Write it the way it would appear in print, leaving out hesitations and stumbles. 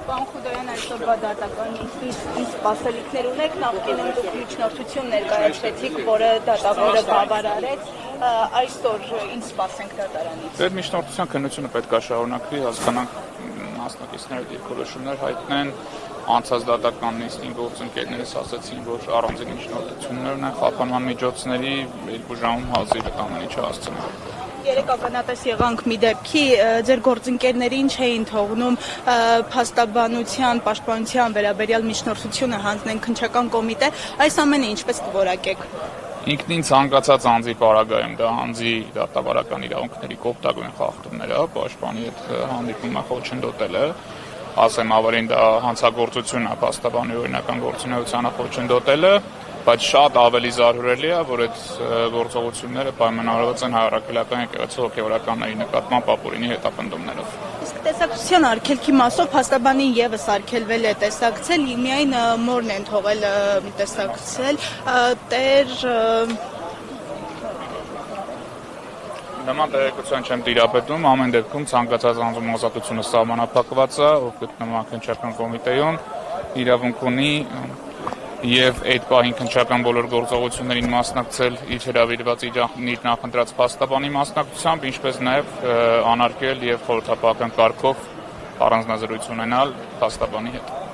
Պարոն Խուդոյան, այսօրվա դատական նիստից ինչ սպասելիքներ ունեք, նախկինում դուք միջնորդություն ներկայացրեցիք, որը դատավորը բավարարեց, այսօր ինչ սպասենք դատարանից։ Ձեր միջնորդության քննությունը պետք է շարունակվի, հասկանանք մասնակիցները դիրքորոշումներ հայտնեն, անցած դատական նիստին գործընկերներս ասացին, որ առանձին միջնորդություններն են խափանման միջոցների 2 ժամում հազիվ ամեն ինչը հասցնել։ Երեք ականատես եղանք մի դեպքի, ձեր գործընկերները ինչ էին թողնում փաստաբանության, պաշտպանության վերաբերյալ միջնորդությունը հանձնեն քննչական կոմիտե, այս ամենը ինչպես կորակեք։ Ինքնին ցանկացած անձի պարագայում դա անձի դատավարական իրավունքների կոպտագույն խախտումներ է, պաշտպանի հետ հանդիպումը խոչընդոտելը, ասեմ ավելին դա հանցագործություն է, փաստաբանի օրինական գործունեությանը խոչընդոտելը, բայց շատ ավելի զարհուրելի է, որ այդ գործողությունները պայմանավորված են հայրաքելական եկեղեցու հոգևորականների նկատմամբ ապօրինի հետապնդումներով։ Իսկ տեսակցության արգելքի մասով փաստաբանին եւս արգելվել է տեսակցել, միայն մորն են թողել տեսակցել, տեր Նման տեղեկության չեմ տիրապետում, ամեն դեպքում ցանկացած անձում ազատությունը սահմանափակված է, ով գտնվում է քննչական կոմիտեում, իրավունք ունի եւ այդ պահին քննչական բոլոր գործողություններին մասնակցել իր հրավիրված իր նախընտրած փաստաբանի մասնակցությամբ, ինչպես նաեւ անարգել եւ խորհրդապահական կարգով առանձնազրույց ունենալ փաստաբանի հետ։